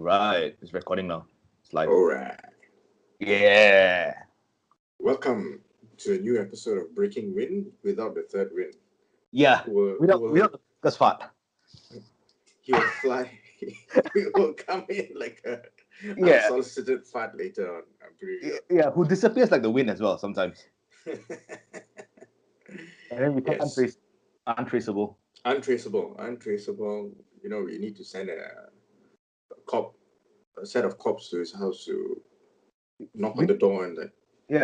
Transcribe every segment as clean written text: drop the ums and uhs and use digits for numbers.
Right, it's recording now. It's live. All right. Yeah. Welcome to a new episode of Breaking Wind without the third wind. Yeah. Who Without will the first part. he will fly. He will come in like a Yeah. unsolicited fart later on. I'm pretty sure. Yeah, who disappears like the wind as well sometimes. And then we can't Yes. untraceable. Untraceable. You know, we need to send a set of cops to his house to knock on We, the door and like,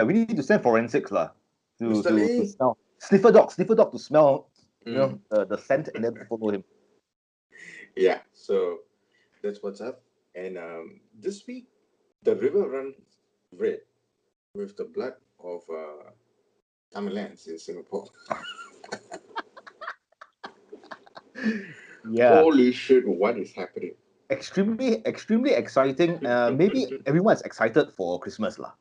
we need to send forensics lah to Mr. Lee. smell. Sniffer dog to smell Mm. the scent and then follow him. Yeah, so that's what's up. And this week, the river runs red with the blood of Tamilans in Singapore. Yeah. Holy shit, what is happening? Extremely exciting. Maybe everyone's excited for Christmas lah.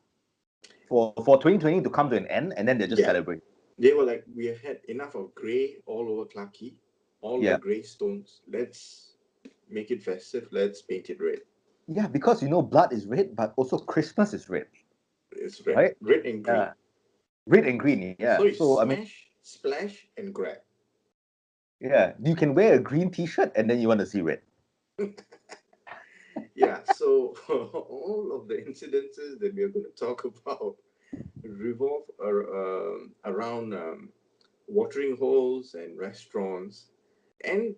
For 2020 to come to an end, and then they just celebrate. They were like, we have had enough of grey all over Clarke Quay, all the grey stones. Let's make it festive. Let's paint it red. Yeah, because blood is red, but also Christmas is red. It's red, right? Red and green. Red and green, yeah. So it's smash, splash, and grab. Yeah, you can wear a green T-shirt and then you want to see red. Yeah, so all of the incidences that we are going to talk about revolve around watering holes and restaurants, and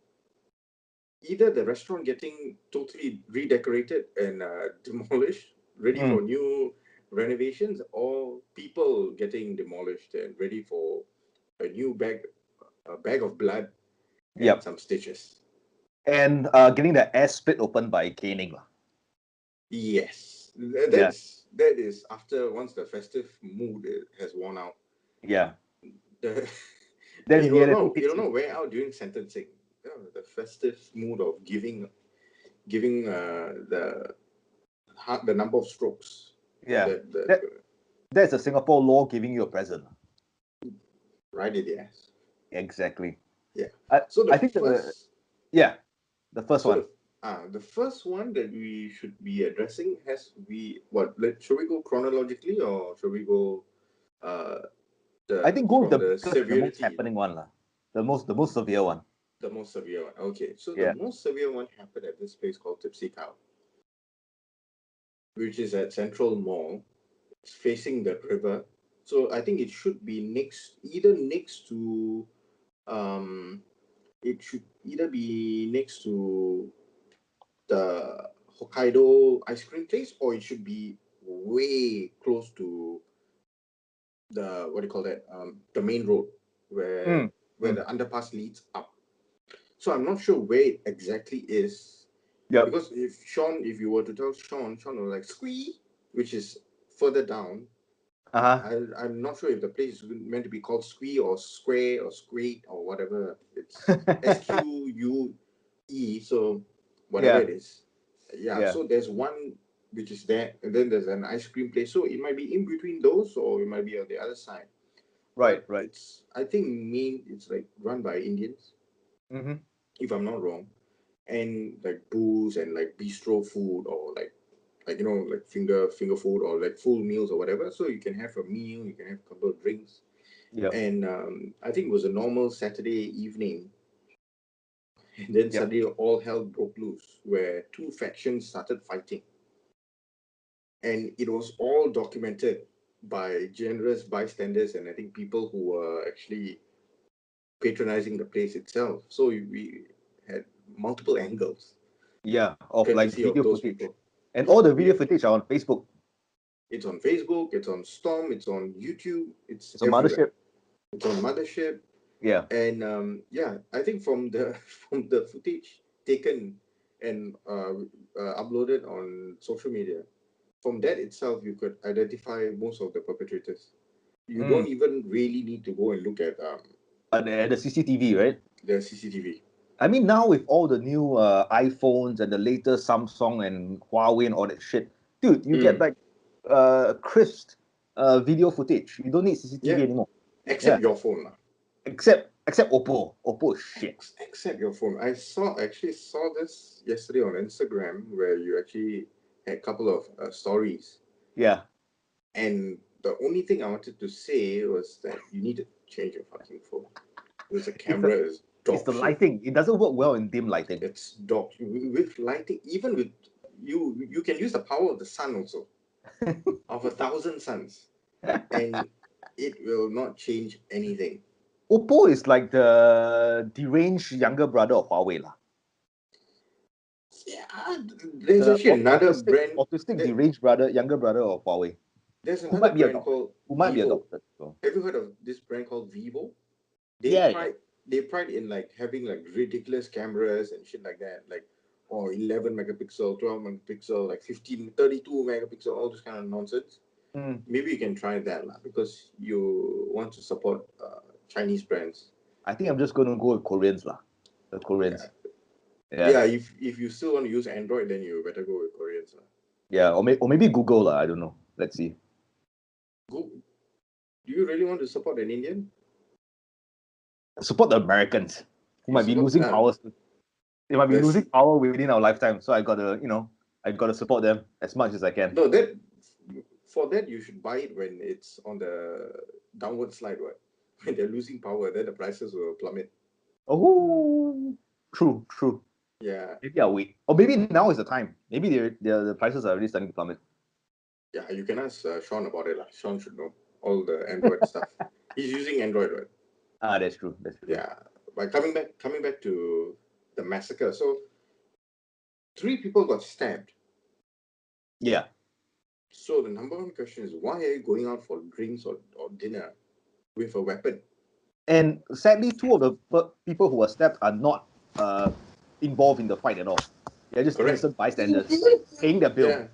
either the restaurant getting totally redecorated and demolished, ready for new renovations, or people getting demolished and ready for a new bag of blood and some stitches. And getting the ass split open by caning. Yes, that is after once the festive mood has worn out. Yeah. Then you don't know where out during sentencing. The festive mood of giving the number of strokes. Yeah. That's a Singapore law giving you a present. Right in the ass. Exactly. Yeah. The first one. The first one that we should be addressing should we go chronologically or should we go I think go with the most happening one lah. The most severe one. The most severe one. Okay. So the most severe one happened at this place called Tipsy Cow, which is at Central Mall. It's facing the river. So I think it should be next to it should either be next to the Hokkaido ice cream place, or it should be way close to the the main road where the underpass leads up. So I'm not sure where it exactly is. Yeah. Because if you were to tell Sean will like Squee, which is further down. I'm not sure if the place is meant to be called Squee or Square or Squeak or whatever. It's SQUE, so whatever it is. Yeah, so there's one which is there, and then there's an ice cream place. So it might be in between those, or it might be on the other side. Right. I think it's like run by Indians, if I'm not wrong, and like booze and like bistro food or like finger food or like full meals or whatever. So you can have a meal, you can have a couple of drinks. Yeah. And I think it was a normal Saturday evening. And then suddenly all hell broke loose where two factions started fighting. And it was all documented by generous bystanders and I think people who were actually patronizing the place itself. So we had multiple angles. Yeah, of like video those footage. People. And all the video footage are on Facebook. It's on Facebook, it's on Storm, it's on YouTube, it's on Mothership. It's on Mothership. Yeah. And I think from the footage taken and uploaded on social media, from that itself you could identify most of the perpetrators. You don't even really need to go and look at the CCTV, right? The CCTV. I mean, now with all the new iPhones and the latest Samsung and Huawei and all that shit, dude, you get like crisp video footage. You don't need CCTV anymore. Except your phone. Except Except Oppo. Oppo is shit. Except your phone. I actually saw this yesterday on Instagram where you actually had a couple of stories, Yeah. and the only thing I wanted to say was that you need to change your fucking phone because the It's the camera is it's dog the shit. lighting. It doesn't work well in dim lighting. It's dog with lighting. Even with you can use the power of the sun also, of 1,000 suns, and it will not change anything. Oppo is like the deranged younger brother of Huawei lah. Yeah, there's The actually another brand. autistic deranged younger brother of Huawei, There's who another might be brand adopted. called Who might be Vivo. adopted. So. Have you heard of this brand called Vivo? They Yeah, yeah. pride they pride in like having like ridiculous cameras and shit like that, like 11 megapixel, 12 megapixel, like 15, 32 megapixel, all this kind of nonsense. Mm. Maybe you can try that lah because you want to support Chinese brands. I think I'm just going to go with Koreans lah. The Koreans. Yeah. If you still want to use Android, then you better go with Koreans lah. Yeah, or maybe Google lah. I don't know. Let's see. Do you really want to support an Indian? Support the Americans who might be losing power. They might be losing power within our lifetime. So I gotta support them as much as I can. No, for that you should buy it when it's on the downward slide, right? When they're losing power, then the prices will plummet. Oh, true. Yeah. Maybe I'll wait. Or maybe now is the time. Maybe the prices are already starting to plummet. Yeah, you can ask Sean about it. Sean should know all the Android stuff. He's using Android, right? That's true. Yeah. But coming back to the massacre. So 3 people got stabbed. Yeah. So the number one question is, why are you going out for drinks or dinner with a weapon? And sadly, 2 of the people who were stabbed are not involved in the fight at all. They're just innocent bystanders paying their bill.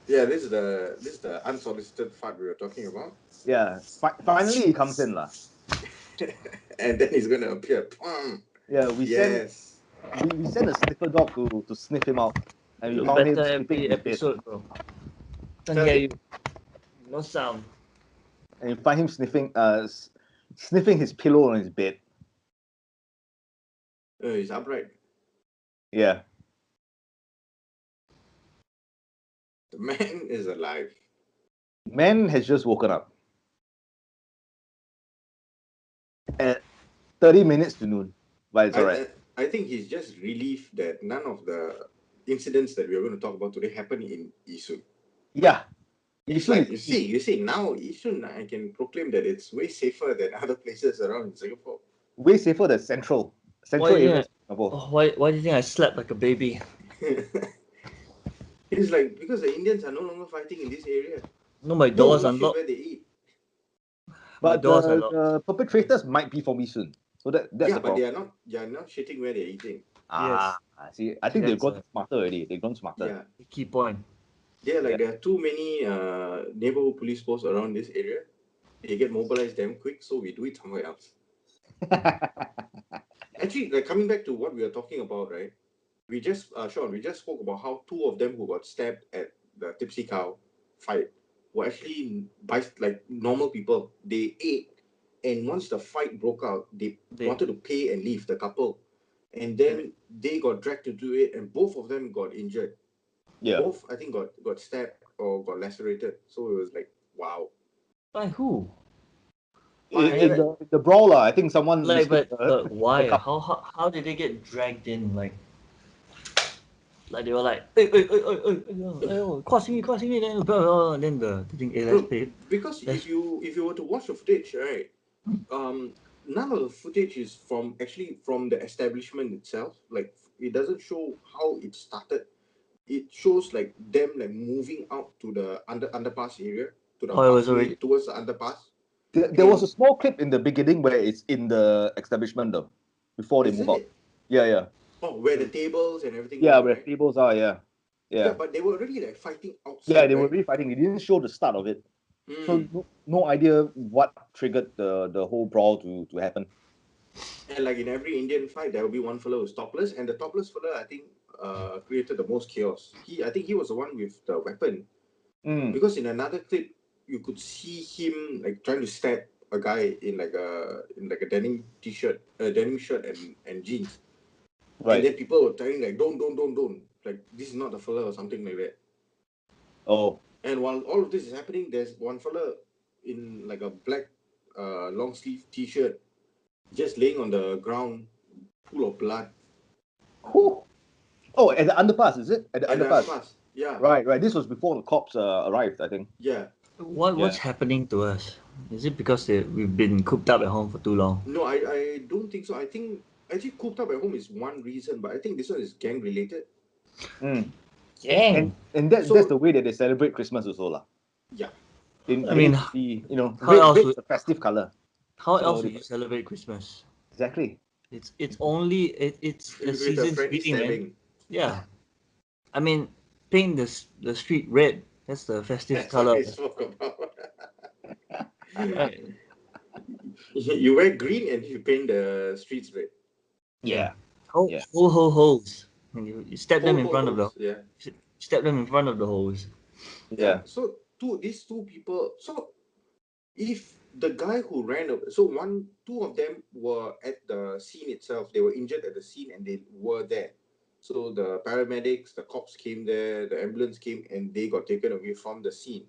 Yeah, this is the unsolicited fart we were talking about. Yeah, finally he comes in lah. And then he's gonna appear. Yeah, we sent a sniffer dog to sniff him out, and we found him sniffing his episode, bro. Can't hear you. No sound. And you find him sniffing his pillow on his bed. He's upright. Yeah. The man is alive. Man has just woken up. At 30 minutes to noon. But it's alright. I think he's just relieved that none of the incidents that we are going to talk about today happen in Yishun. Yeah. Yishun, like, you see, now Yishun, I can proclaim that it's way safer than other places around in Singapore. Way safer than central areas. Why do you think I slept like a baby? It's like because the Indians are no longer fighting in this area. No, my doors are not not. where they eat. But the perpetrators might be from Yishun. So that's the problem. But they are not shitting where they're eating. See, I think they've gone smarter already. They've gone smarter. Yeah. Key point. Yeah, there are too many neighborhood police posts around this area. They get mobilized damn quick, so we do it somewhere else. Actually, like coming back to what we were talking about, right? We just Sean, we just spoke about how 2 of them who got stabbed at the Tipsy Cow fight were actually like normal people. They ate, and once the fight broke out, they wanted to pay and leave, the couple, and then they got dragged to do it, and both of them got injured. Yeah. Both, I think, got stabbed or got lacerated. So it was like, wow. By who? In the brawler, I think someone. Like, but why? How did they get dragged in? Like they were like, crossing me, then the thing, let's pay. Because if you were to watch the footage, right, none of the footage is from the establishment itself. Like, it doesn't show how it started. It shows like them like moving out to the underpass area, to the pathway towards the underpass. There was a small clip in the beginning where it's in the establishment though, before they move out. Yeah. Oh, where the tables and everything. Yeah, where the tables are. Yeah. But they were already like fighting outside. Yeah, they were really fighting. They didn't show the start of it, so no idea what triggered the whole brawl to happen. And like in every Indian fight, there will be one fellow who's topless, and the topless fellow, I think, created the most chaos. I think he was the one with the weapon. Because in another clip, you could see him like trying to stab a guy in like a denim t-shirt, denim shirt and jeans, and Right. then people were telling like don't, like this is not the fella or something like that. Oh. And while all of this is happening, there's one fella in like a black long sleeve t-shirt just laying on the ground, full of blood. Whew. Oh, at the underpass, is it? At the At the underpass. underpass. Yeah. Right. This was before the cops arrived, I think. Yeah. What's happening to us? Is it because we've been cooped up at home for too long? No, I don't think so. I think actually cooped up at home is one reason, but I think this one is gang related. Mm. Gang. And that's the way that they celebrate Christmas also, lah. Yeah. In I mean, how else red's would- a festive color. How So else they- would you celebrate Christmas? Exactly. It's only it's the With a season's friend greeting, man. stabbing. Yeah. I mean, paint the street red. That's the festive That's color. what we spoke about. Right. You wear green and you paint the streets red. Yeah. Ho Yeah. hoes. And you step them in front of the Holes, yeah. step them in front of the hoes. Yeah. So these two people. So if the guy who ran away, so two of them were at the scene itself. They were injured at the scene and they were there. So the paramedics, the cops came there, the ambulance came, and they got taken away from the scene.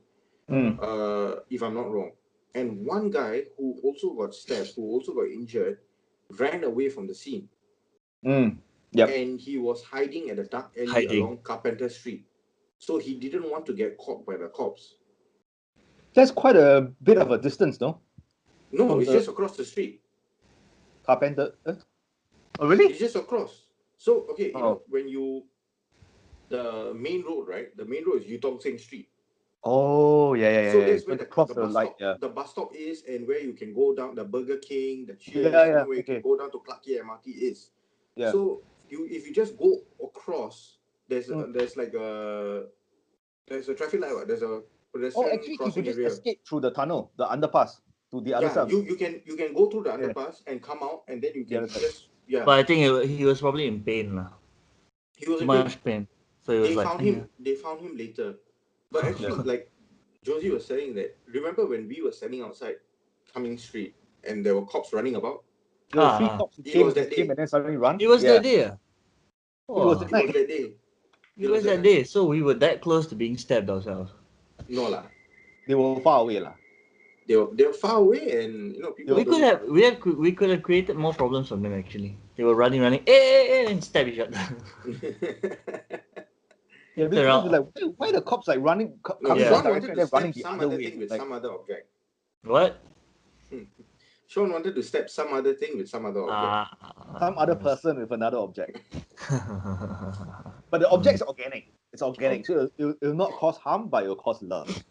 Mm. If I'm not wrong. And one guy who also got stabbed, who also got injured, ran away from the scene. Mm. Yep. And he was hiding at a dark alley along Carpenter Street. So he didn't want to get caught by the cops. That's quite a bit of a distance, no? No, From it's just across the street. Carpenter. Oh, really? It's just across. So, okay, Oh. you know, when the main road, right? The main road is Yutong Seng Street. Oh, yeah. So that's where When they the cross bus light, stop, the bus stop is, and where you can go down, the Burger King, the Cheers, Yeah, where you okay. can go down to Clarke Quay MRT is. Yeah. So if you just go across, there's Mm. there's a traffic light. There's a pedestrian Oh, actually, you crossing could just area. escape through the tunnel, the underpass, to the other Yeah, side. you can go through the Yeah. underpass and come out, and then you The can other side. just But I think he was probably in pain lah. He was Too in pain. much pain. So he was They like, found him. They found him later. But actually, like Josie was saying that. Remember when we were standing outside Cumming Street and there were cops running about? There were three cops who It came, was that day. and then suddenly run. It was Yeah. that day. It was It was that day. It was that day. So we were that close to being stabbed ourselves. No lah. They were far away lah. They were far away, and you know people. We could have created more problems from them actually. They were running, and stab each other. Yeah, because like, why the cops like running? No, coming Sean from wanted direction to and running stab the some other other way. thing with Like, some other object. What? Sean wanted to stab some other thing with some other object. some other person with another object. But the object's organic. It's organic, so it'll not cause harm, but it'll cause love.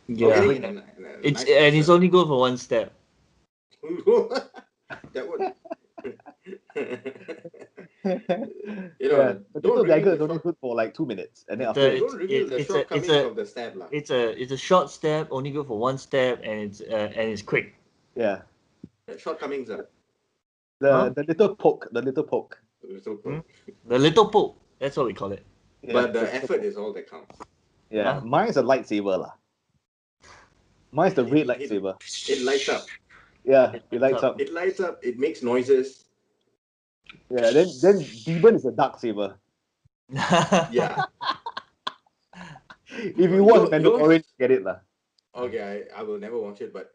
Yeah. Organic and It's nice and it's only good for one step. That would. Yeah, the little dagger is only good for like 2 minutes, and then after Don't reveal the shortcomings of the stab lah. It's a short step, only good for one step, and it's quick. yeah, Shortcomings are the little poke, the little poke. The little poke. That's what we call it. Yeah, But the effort is all that counts. yeah, Huh? mine's a lightsaber lah. Mine's the red lightsaber. It lights up. Yeah, it lights up. It lights up. It makes noises. Yeah, then Demon is a dark saber. Yeah. If you watch Mandalorian, get it lah. Okay, I will never watch it, but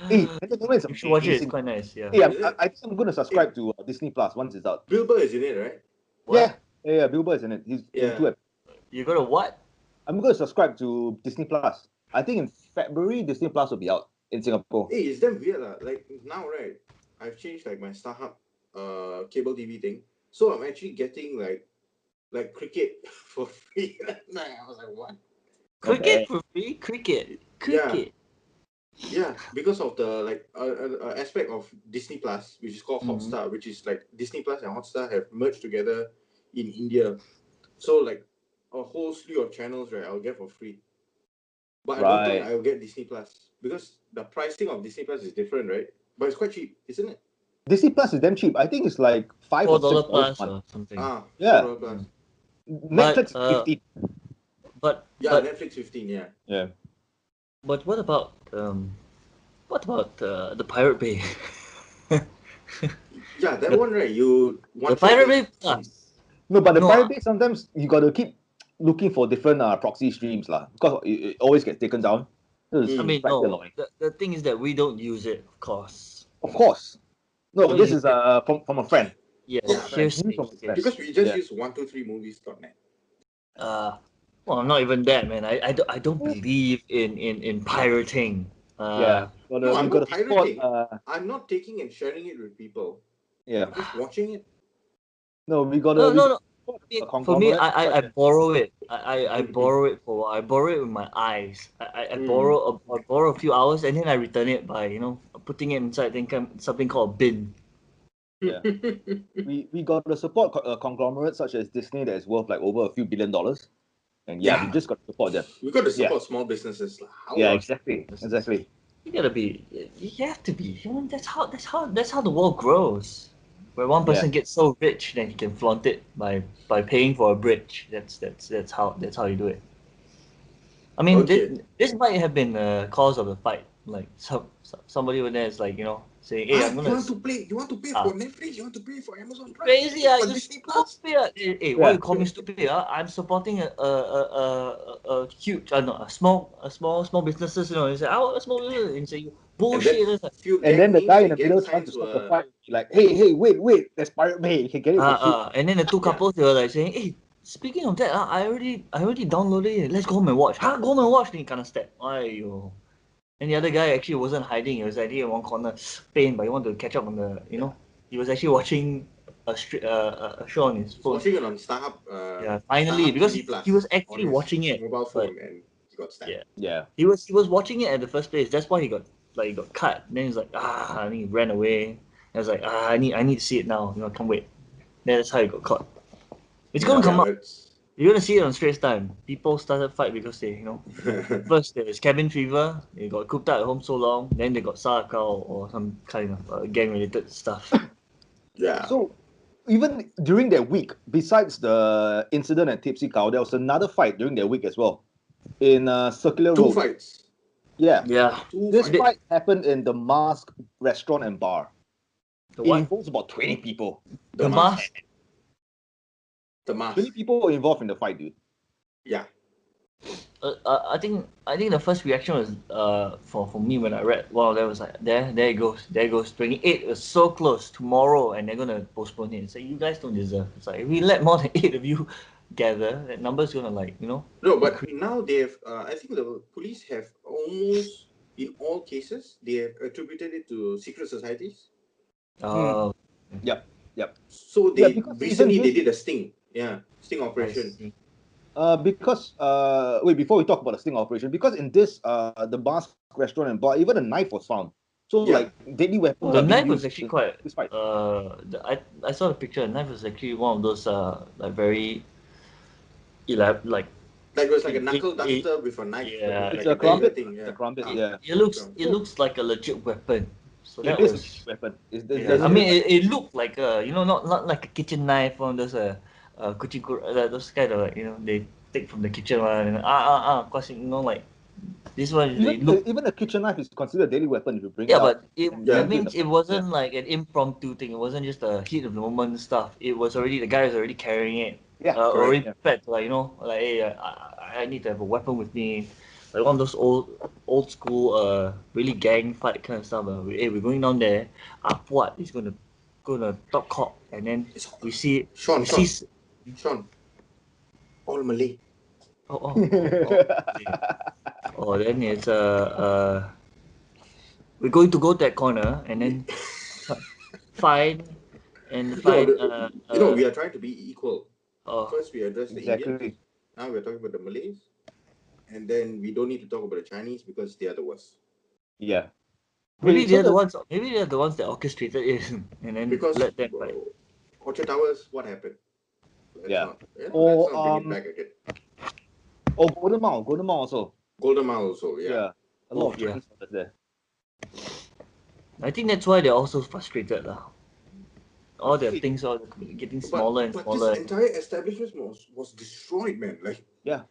Hey, Mandalorian is You should watch it. It's amazing. quite nice. Yeah. Hey, I think I'm gonna subscribe to Disney Plus once it's out. Bill Burr is in it, right? What? Yeah, Bill Burr is in it. He's in 2 episodes. You got to what? I'm gonna subscribe to Disney Plus. I think in February Disney Plus will be out in Singapore. Hey, it's damn weird lah. Like now, right? I've changed like my StarHub cable TV thing, so I'm actually getting like cricket for free. I was like, what? Cricket for free? Cricket. Yeah, because of the like aspect of Disney Plus, which is called Hotstar, which is like Disney Plus and Hotstar have merged together in India. So like a whole slew of channels, right? I'll get for free. But I don't think I'll get Disney Plus because the pricing of Disney Plus is different, right? But it's quite cheap, isn't it? Disney Plus is damn cheap. I think it's like $5 or $4 $6 plus a month. or something. Yeah. $4 plus. Netflix is 15. But Yeah, Netflix 15. Yeah. Yeah. But what about What about the Pirate Bay? Yeah, that The, one, right? You the one shot Pirate just Bay Plus. No, but the No, Pirate Bay sometimes you got to keep looking for different proxy streams lah, because it always gets taken down. So it's I mean, slightly no. annoying. The thing is that we don't use it, of course. Of course. We No, don't this use is it. from a friend. Yeah, From a friend. News hearsay. from a friend. because we just Yeah. use 123movies.net. Well, not even that, man. I don't believe in pirating. Yeah. No, We I'm got not to support. pirating. I'm not taking and sharing it with people. Yeah. I'm just watching it. No, we got No, to no, no. support I mean, a for me, conglomerate. I borrow it. I borrow it for I borrow it with my eyes. I borrow a few hours and then I return it by putting it inside something called a bin. Yeah. We got to support conglomerates such as Disney that is worth like over a few $billion. And yeah, we just got to support them. We got to Yeah. support small businesses. How Yeah, else? exactly. Exactly. You gotta be. You have to be. That's how the world grows. Where one person gets so rich, then he can flaunt it by paying for a bridge. That's how you do it. I mean, Okay. this might have been the cause of the fight. Like somebody over there is like saying, "Hey, I'm You gonna." want to pay for Netflix? You want to pay for Amazon Prime? Crazy, Pay for you Disney Plus? stupid. Hey, why you call me stupid? I'm supporting a huge, no, a small businesses. You say, a small business, and say you bullshit. It's like, Few And gang then the names guy in and the gang middle trying to signs stop the were. fight, like, hey, wait, there's Pirate Bay. You can get it for free. and then the two couples they were like saying, "Hey, speaking of that, I already downloaded it. Let's go home and watch." Huh? Go home and watch? Then you kind of step. Ayo. And the other guy actually wasn't hiding. He was actually in one corner, pain, but he wanted to catch up on the. He was actually watching a show on his phone. Watching it on Starhub. Yeah, finally, Starhub because TV Plus he was on actually his watching it. mobile But phone, and he got stabbed. yeah, he was watching it at the first place. That's why he got cut. Then he's like, and he ran away. I was like, I need to see it now. Can't wait. Then that's how he got caught. It's gonna come up. You're gonna see it on Straits Time. People started fight because they, first there's cabin fever. They got cooped up at home so long. Then they got Sarakao or some kind of gang-related stuff. Yeah. So even during that week, besides the incident at Tipsy Cow, there was another fight during that week as well, in Circular Two Road. fights. Yeah. Yeah. This fight happened in the Mask restaurant and bar. The It what? involves about 20 people. The mask. 20 people were involved in the fight, dude. Yeah. I think the first reaction was for me when I read one of them was like there it goes 28. It was so close, tomorrow, and they're gonna postpone it. So you guys don't deserve. It's like if we let more than 8 of you gather, that number's gonna No, but now they have. I think the police have almost in all cases they have attributed it to secret societies. Yep. So they because recently even they this- did a sting I operation. see. Because wait, before we talk about the sting operation, because in this the Mask restaurant and bar, even a knife was found. So like deadly weapons. The are being knife was used actually in quite. this fight. I saw the picture. The knife was actually one of those like very like Like it was like a knuckle duster with a knife. Yeah, It's like a crumpet. thing. It's a crumpet. Yeah. It looks like a legit weapon. So It that is was. a weapon. Yeah, I mean, it looked like not like a kitchen knife, one of those those kind of like they take from the kitchen one, and cause like this one they look. even a kitchen knife is considered a deadly weapon if you bring it Yeah, out. but that means it wasn't like an impromptu thing. It wasn't just a heat of the moment stuff. It was already the guy was already carrying it. Yeah, already correct. prepared to like hey, I need to have a weapon with me. Like one of those old school really gang fight kind of stuff. Hey, we're going down there. What is gonna talk cock, and then we see Sean. All Malay. oh, then it's we're going to go to that corner and then find we are trying to be equal. Oh, First we address the Indians. Now we're talking about the Malays, and then we don't need to talk about the Chinese because they are the worst. Yeah. Maybe they're the ones. Maybe they're the ones that orchestrated it, and then because let them fight. Orchard Towers, what happened? Let's not bring it back again. Oh, Golden Mile also. Golden Mile also, yeah. Yeah. A lot of Chinese there. I think that's why they're also frustrated lah. All their things are getting smaller and smaller. This entire establishment was destroyed, man. Like yeah.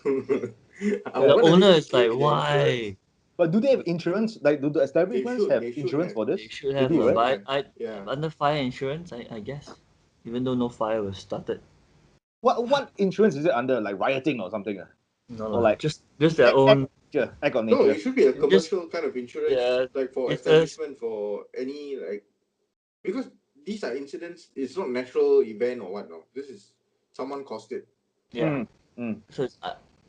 The owner is like, why? But do they have insurance? Like, do the establishments have They should insurance have. for this? They should They have do, right? Yeah. under fire insurance, I guess. Even though no fire was started. What insurance is it under? Like rioting or something? No Or lah. like Just their own. act of No, nature. it should be a Just commercial kind of insurance, yeah. like for It's a establishment, for any like, because these are incidents. It's not natural event or what. No, this is someone caused it. yeah. Mm.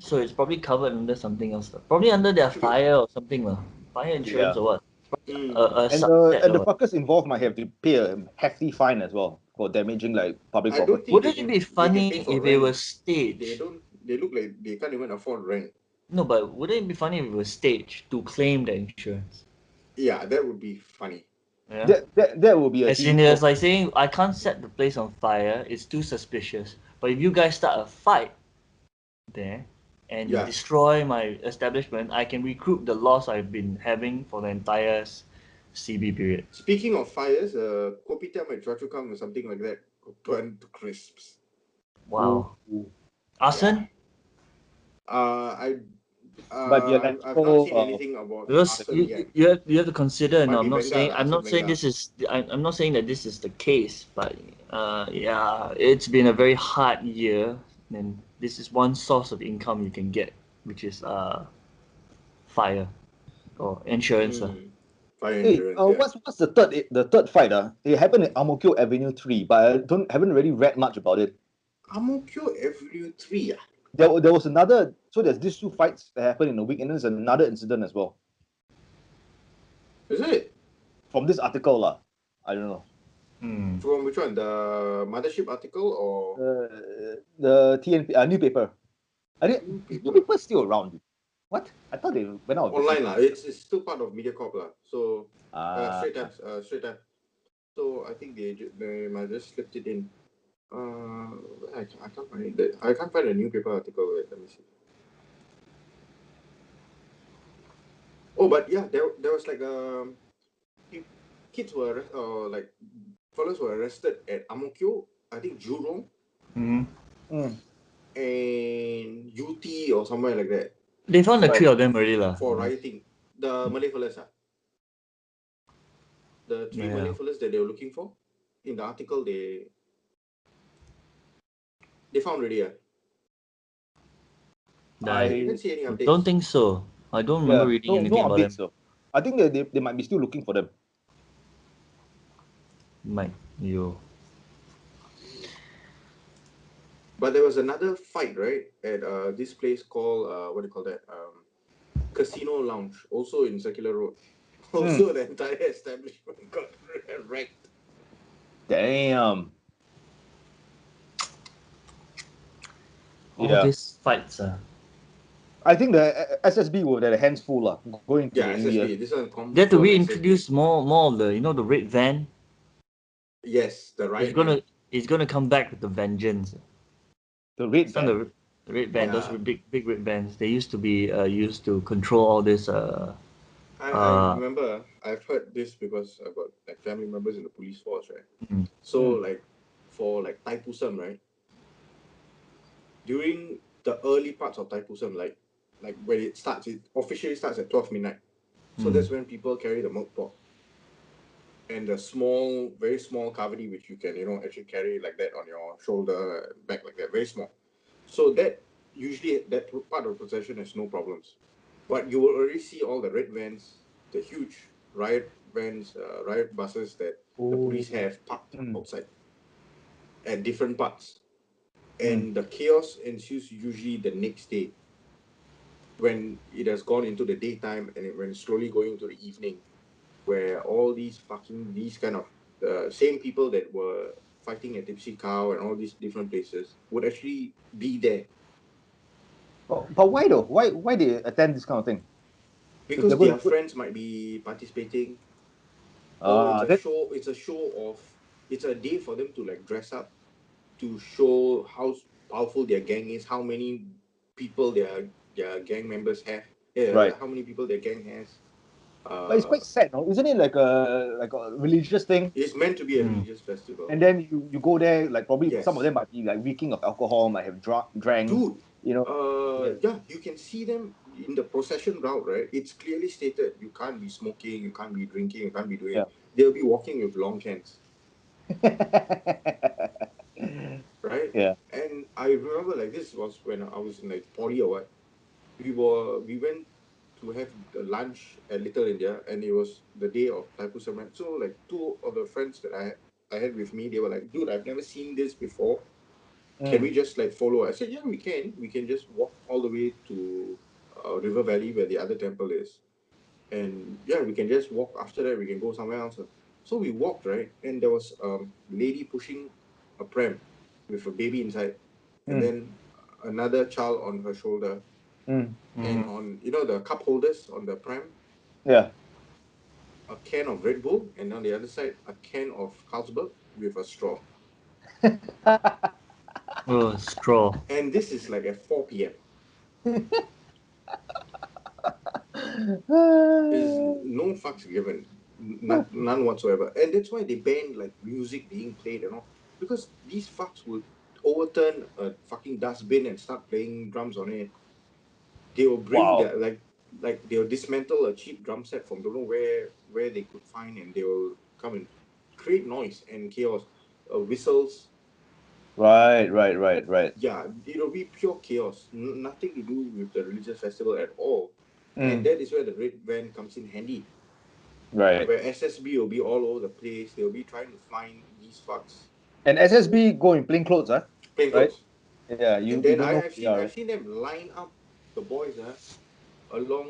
So it's probably covered under something else lah. Probably under their Should be. fire or something lah. Fire insurance Yeah. or what? Mm. A And subset the or what. fuckers involved might have to pay a hefty fine as well for damaging like public I don't property. think they Wouldn't it can. be They can funny pay for if it rent. was They staged? don't. They look like they can't even afford rent. No, but wouldn't it be funny if it was staged to claim the insurance? Yeah, that would be funny. Yeah. That will be a As in, TV it's like saying, I can't set the place on fire. It's too suspicious. But if you guys start a fight there and Yeah. destroy my establishment, I can recoup the loss I've been having for the entire CB period. Speaking of fires, kopitiam at Choa Chu Kang or something like that burned to crisps. Wow. Ooh. Arson? I But the I've not seen electrical, anything about Because arson yet. you have to consider. Might No, be Bengal, I'm not arson saying Bengal. this is I'm not saying that this is the case, but yeah, it's been a very hard year, and this is one source of income you can get, which is fire or insurance lah. Fire hey, insurance. Yeah. what's the third fight? It happened at Ang Mo Kio Avenue 3, but I haven't really read much about it. Ang Mo Kio Avenue 3. There was another. So there's these two fights that happened in a week, and there's another incident as well. Is it? From this article, lah. I don't know. From which one? The Mothership article or The TNP newspaper. I think newspaper is still around. What? I thought they went out. online lah? It's still part of MediaCorp lah. So straight up. So I think they might just slipped it in. I can't find it. I can't find a newspaper article. Wait, let me see. Oh, but yeah, there was like kids were like fellas were arrested at Ang Mo Kio, I think Jurong, and UT or somewhere like that. They found the three of them already lah. For rioting. The Malay fellas the three Malay fellas that they were looking for. In the article they found already. I didn't see any updates. Don't think so. I don't remember reading anything about them. So I think they might be still looking for them. Might you. But there was another fight, right, at this place called what do you call that? Casino Lounge, also in Circular Road. Also, the entire establishment got wrecked. Damn. All these fights I think the SSB will have hands full lah. Going to India. SSB. This one. They have to reintroduce more of the the red van. Yes, the right. It's gonna come back with the vengeance. The red van. The red van, those big red vans. They used to be used to control all this. I remember. I've heard this because I've got like family members in the police force, right? So like for like Thaipusam, right? During the early parts of Thaipusam, like when it officially starts at 12 midnight. So that's when people carry the milk pot and the very small kavadi, which you can actually carry like that on your shoulder, back like that, very small. So that usually that part of the procession has no problems. But you will already see all the red vans, the huge riot vans, riot buses that the police have parked outside at different parts. And the chaos ensues usually the next day when it has gone into the daytime and when it's slowly going into the evening, where all these kind of same people that were fighting at Tipsy Cow and all these different places would actually be there. But why though? Why they attend this kind of thing? Because their friends might be participating. It's a day for them to like dress up, to show how powerful their gang is, how many people their gang members have, how many people their gang has. But it's quite sad, no? Isn't it like a religious thing? It's meant to be a religious festival. And then you go there, like probably some of them might be like reeking of alcohol, might have drank. Dude, you you can see them in the procession route, right, it's clearly stated you can't be smoking, you can't be drinking, you can't be doing. Yeah. They'll be walking with long cans, right? Yeah. And I remember like this was when I was in like poly or what. We went to have the lunch at Little India, and it was the day of Thaipusam. So like two of the friends that I had with me, they were like, "Dude, I've never seen this before. Can we just like follow?" I said, "Yeah, we can. We can just walk all the way to River Valley where the other temple is, and yeah, we can just walk. After that, we can go somewhere else." So we walked, right, and there was a lady pushing a pram with a baby inside, and Mm. then another child on her shoulder, Mm. and on the cup holders on the pram, Yeah. a can of Red Bull, and on the other side, a can of Carlsberg with a straw. Oh, straw. And this is like at 4 p.m. Is no fucks given, none whatsoever, and that's why they banned like music being played and all, because these fucks would overturn a fucking dustbin and start playing drums on it. They will bring Wow. their like they'll dismantle a cheap drum set from don't know where they could find, and they will come and create noise and chaos, whistles. Right. Right. Yeah, it'll be pure chaos, nothing to do with the religious festival at all. And Mm. that is where the red van comes in handy, Right. where SSB will be all over the place. They'll be trying to find these fucks. And SSB go in plain clothes, huh? Plain Right? clothes. Yeah. And You then don't know who I've they seen are, I've right? seen them line up the boys along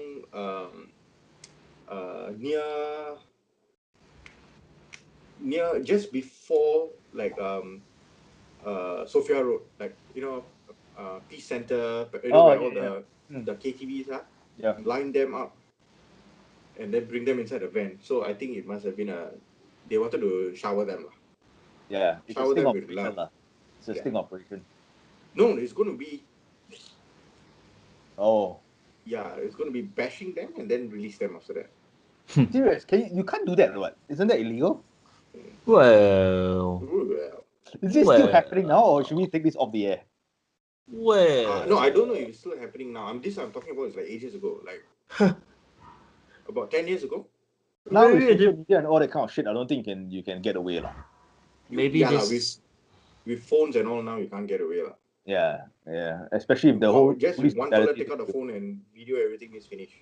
near just before like Sophia Road, like Peace Center, Oh where yeah. all Yeah. the Mm. KTVs are, Yeah. line them up and then bring them inside the van. So I think it must have been they wanted to shower them lah. Yeah. It's a Shower sting them with operation, love. lah. It's a Yeah. sting operation. No, it's going to be, Oh. yeah, it's going to be bashing them and then release them after that. Serious? You can't do that, what? Isn't that illegal? Well, Well, Is this still well, happening now, or should we take this off the air? no, I don't know well. if it's still happening now. I'm talking about is like ages ago, like about 10 years ago. Now with Maybe it social did, media and all that kind of shit, I don't think you can get away, lah. maybe Yeah lah, this. with phones and all now, you can't get away lah. Yeah, yeah. Especially if the whole Just police one fella brutality. take out the phone and video everything is finished.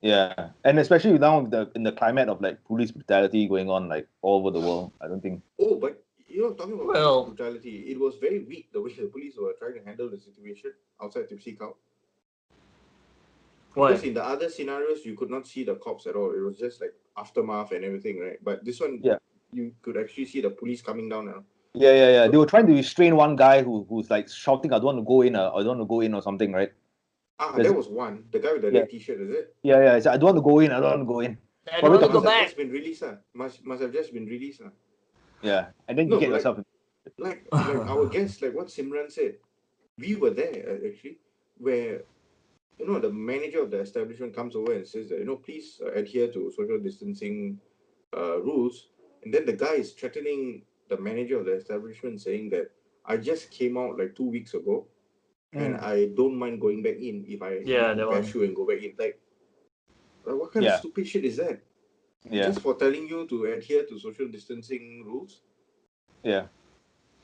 Yeah, and especially now in the climate of like police brutality going on like all over the world, I don't think. Oh, but talking about police Well, brutality, it was very weak the way the police were trying to handle the situation outside Tipsy Cow. Because what? in the other scenarios, you could not see the cops at all. It was just like aftermath and everything, right? But this one, Yeah, you could actually see the police coming down now. yeah. They So, were trying to restrain one guy who's like shouting, "I don't want to go in," or "I don't want to go in," or something, right? that There's, was one. The guy with the yeah, red T-shirt, is it? yeah. It's, I don't want to go in. I don't want to go in. I don't Probably want to That go must talking. have back. just been released, Must have just been released, Yeah, and then you No, get yourself. like our guest, like what Simran said, we were there actually, where the manager of the establishment comes over and says that please adhere to social distancing rules, and then the guy is threatening the manager of the establishment, saying that I just came out like 2 weeks ago, and Mm, I don't mind going back in if I Yeah, need to that bash one. you and go back in. Like what kind of yeah, stupid shit is that? yeah, Just for telling you to adhere to social distancing rules. yeah.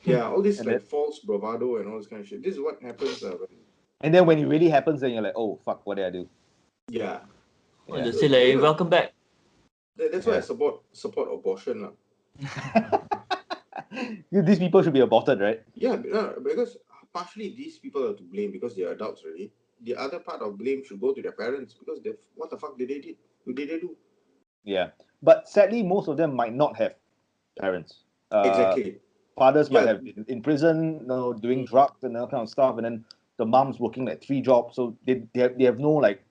Yeah, all this And then like false bravado and all this kind of shit. This is what happens when it really happens, then you're like, oh fuck, what did I do? yeah. Well, Yeah, just So say like, welcome back. that's why I yeah. support abortion lah. These people should be aborted, right? Yeah, because partially these people are to blame because they are adults already. The other part of blame should go to their parents because what the fuck did they did? What did they do? Yeah, but sadly, most of them might not have parents. Exactly. Fathers might Yeah. have been in prison, doing drugs and that kind of stuff, and then the mom's working like 3 jobs, so they have no like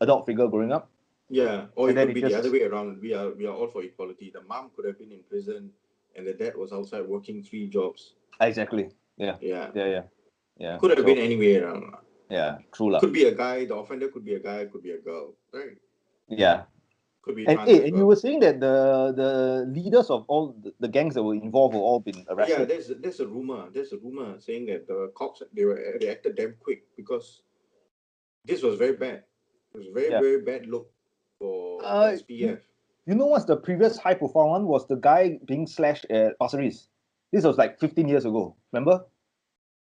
adult figure growing up, Yeah. Or and it then could it be the other just way around. We are all for equality. The mom could have been in prison and the dad was outside working 3 jobs. exactly, yeah, Yeah. yeah. Could have So been any way around. yeah, true lah. Could be a guy, the offender could be a guy, could be a girl. Right? Yeah, Could be and trans as and you well. were saying that the leaders of all the gangs that were involved were all been Yeah, arrested. there's a rumor. There's a rumor saying that the cops they acted damn quick because This was very bad. It was very, Yeah. very bad look for the SPF. You know what's the previous high-profile one? Was the guy being slashed at Pasir Ris. This was like 15 years ago. Remember?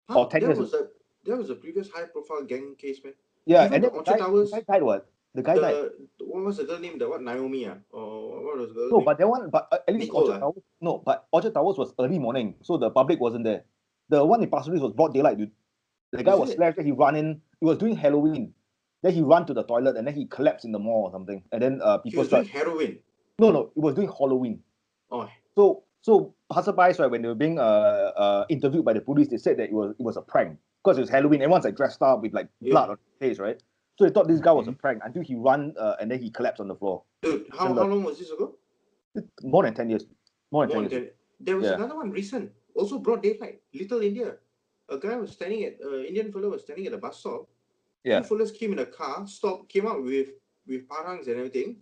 Huh? Or 10 years ago. That was a previous high-profile gang case, man. Yeah, Even and the then Orchard Towers. the guy died. What? The guy died. What was the girl name? The what? Naomi? Or what was the girl No, name? but that one, but at least Nicole, Orchard Towers. No, but Orchard Towers was early morning, so the public wasn't there. The one in Pasir Ris was broad daylight, dude. The guy was slashed. Then he ran in. He was doing Halloween. Then he ran to the toilet and then he collapsed in the mall or something. And then people doing heroin. No, he was doing Halloween. Oh. So passerbys, right, when they were being interviewed by the police, they said that it was a prank because it was Halloween. Everyone's like dressed up with like blood on his face, right? So they thought this guy was a prank until he ran and then he collapsed on the floor. Dude, how long was this ago? More than 10 years. More than 10 years. There was another one recent, also broad daylight, Little India. A guy was standing at Indian fellow was standing at a bus stop. Yeah. Two fellows came in a car, stopped, came out with parangs and everything,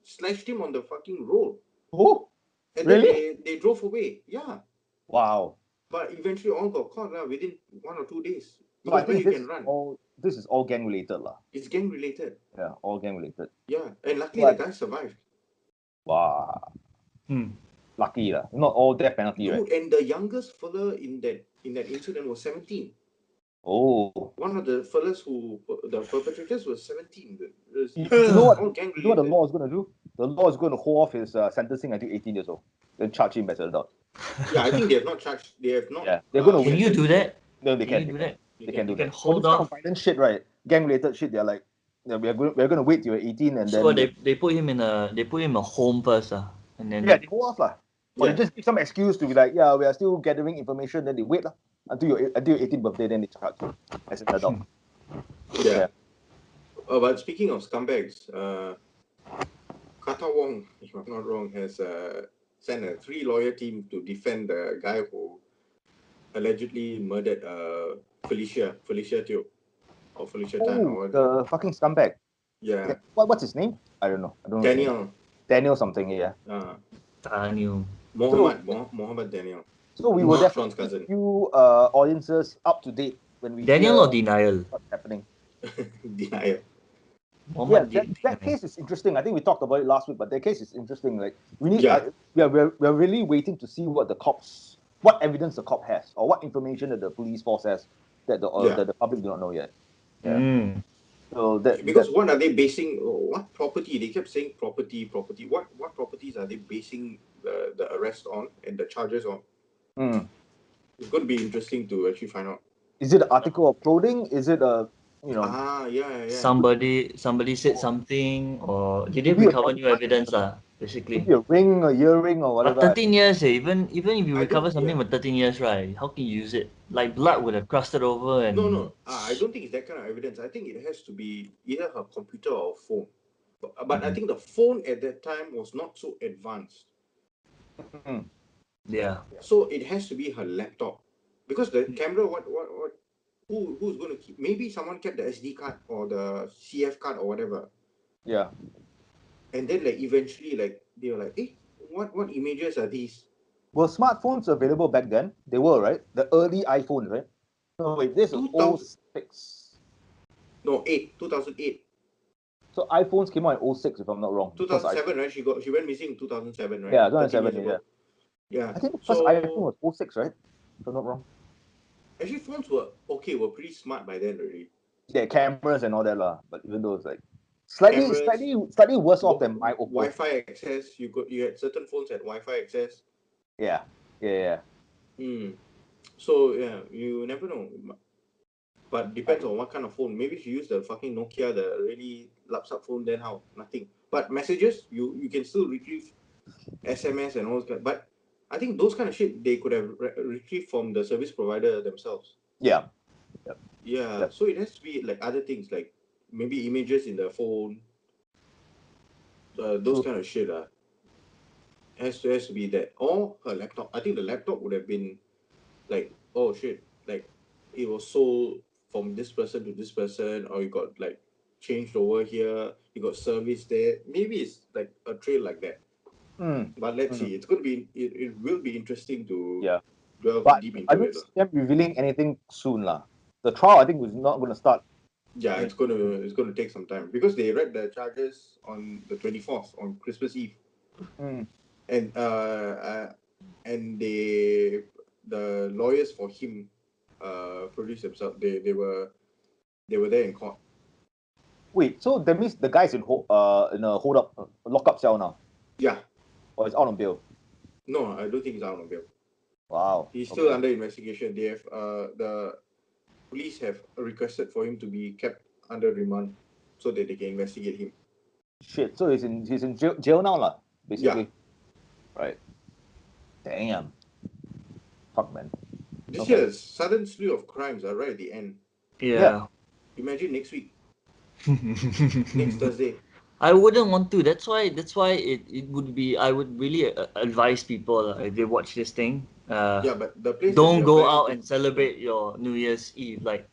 slashed him on the fucking road. Oh, and really? Then they drove away. Yeah. Wow. But eventually all got caught within 1 or 2 days. So I think this is all gang related. It's gang related. Yeah, all gang related. Yeah. And luckily the guy survived. Wow. Lucky not all death penalty, dude, right? And the youngest fella in that incident was 17. Oh. One of the fellas the perpetrators was 17. You know what the law is going to do? The law is going to hold off his sentencing until 18 years old. Then charge him as an adult. Yeah, I think they have not charged. They have not. Yeah, they're going to. Can you do that? No, they can. Do that? They can do that. that. Hold off. Violent shit, right? Gang related shit. They're like, we're going to wait till you're 18 and so then. they put him in a home first, and then. Yeah, they hold off Or they just give some excuse to be like, yeah, we are still gathering information. Then they wait until your 18th birthday. Then they charge you as an adult. Yeah. But speaking of scumbags, Kata Wong, if I'm not wrong, has sent a 3-lawyer team to defend the guy who allegedly murdered Felicia Teo or Felicia Tan or what. The fucking scumbag. Yeah. What's his name? I don't know. Daniel something. Yeah. Daniel. Mohammed Daniel. So we will definitely keep you audiences up to date when we Daniel or Denial? What's happening? Denial. That case is interesting. I think we talked about it last week, but that case is interesting. Like we're really waiting to see what evidence the cop has or what information that the police force has that the public do not know yet. Yeah. So what are they basing? What property? They kept saying property. What properties are they basing the arrest on and the charges on? It's going to be interesting to actually find out. Is it an article of clothing? Is it a Somebody said something, or did they recover new evidence? Basically. Maybe a ring, a earring, or whatever. But 13 years, even if you recover something for 13 years, right? How can you use it? Like blood would have crusted over and. No. I don't think it's that kind of evidence. I think it has to be either her computer or phone. But I think the phone at that time was not so advanced. Yeah. So it has to be her laptop, because the camera, who's going to keep? Maybe someone kept the SD card or the CF card or whatever. Yeah. And then eventually they were like, what images are these? Were smartphones available back then? They were, right? The early iPhones, right? No, wait, this is 06. No, 2008. So iPhones came out in 06, if I'm not wrong. 2007, right? She went missing in 2007, right? Yeah, 2007, yeah. I think the first iPhone was 06, right? If I'm not wrong. Actually, phones were pretty smart by then already. Yeah, cameras and all that but even though it's like slightly worse off than my Oppo. Wi-Fi access, you had certain phones had Wi-Fi access. Yeah. So you never know. But depends on what kind of phone. Maybe if you use the fucking Nokia, the really laptop phone, then how? Nothing. But messages, you can still retrieve SMS and all that. But I think those kind of shit they could have retrieved from the service provider themselves. Yeah. Yeah. So it has to be like other things, like maybe images in the phone. Those kind of shit. Has to be that, or her laptop. I think the laptop would have been like, oh shit, like it was sold from this person to this person, or you got changed over here, you got service there. Maybe it's like a trail like that. But let's see. It's going to be. It will be interesting to delve deep into it. I don't see them revealing anything soon, The trial, I think, was not going to start Yeah, it's gonna take some time because they read the charges on the 24th on Christmas Eve, and the lawyers for him produced themselves. They were there in court. Wait, so that means the guy's in a lockup cell now? Yeah. Or is out on bail? No, I don't think he's out on bail. Wow. He's still under investigation. They have the police have requested for him to be kept under remand so that they can investigate him. Shit. So he's in jail now, lah. Basically. Yeah. Right. Damn. Fuck, man. This year's sudden slew of crimes are right at the end. Yeah. Imagine next week. Next Thursday. I wouldn't want to. That's why it would be. I would really advise people if they watch this thing. Yeah, but the place. Don't go out and celebrate your New Year's Eve. Like,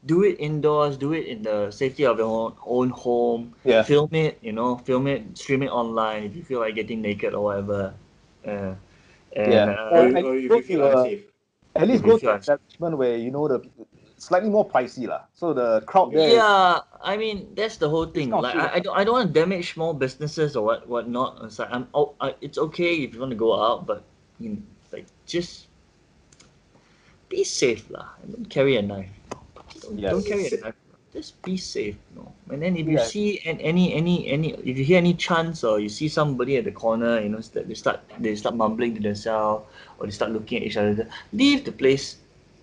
do it indoors. Do it in the safety of your own home. Yeah. Film it. Film it. Stream it online if you feel like getting naked or whatever. Or if you feel unsafe. At least go to an establishment where the slightly more pricey lah. So the crowd there. Yeah, I mean that's the whole thing. Like I don't want to damage small businesses or whatnot. It's like it's okay if you want to go out, but like just be safe lah. Don't carry a knife. Don't carry a knife. Just be safe, And then if you see any if you hear any chants or you see somebody at the corner, they start mumbling to themselves or they start looking at each other, leave the place,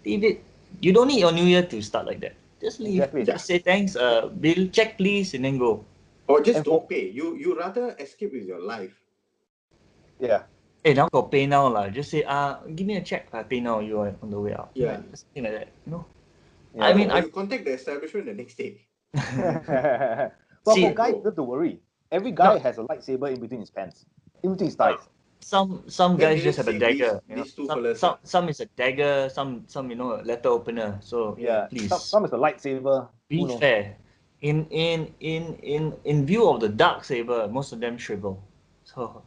leave it. You don't need your New Year to start like that. Just leave. Exactly. Just say thanks, bill, check please, and then go. Or just don't pay. You rather escape with your life. Yeah. Hey, now got pay now lah. Just say give me a check. I pay now. You are on the way out. Yeah. Something like that. Yeah, I contact the establishment the next day. But for guys, not to worry. Every guy has a lightsaber in between his pants, in between his thighs. Some guys just have a dagger. These two some is a dagger. Some a letter opener. So please. Some is a lightsaber. Be fair. In view of the dark saber, most of them shrivel. So.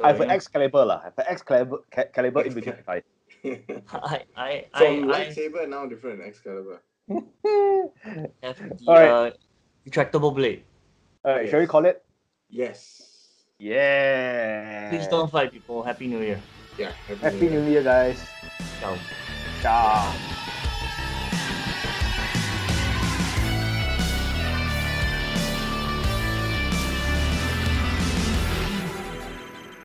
I have an Excalibur lah. I have an Excalibur in between my thighs. From lightsaber now different Excalibur. Have the retractable blade. Alright, shall we call it? Yes. Yeah. Please don't fight, people. Happy New Year. Yeah. Happy New Year, guys. Ciao. Ciao.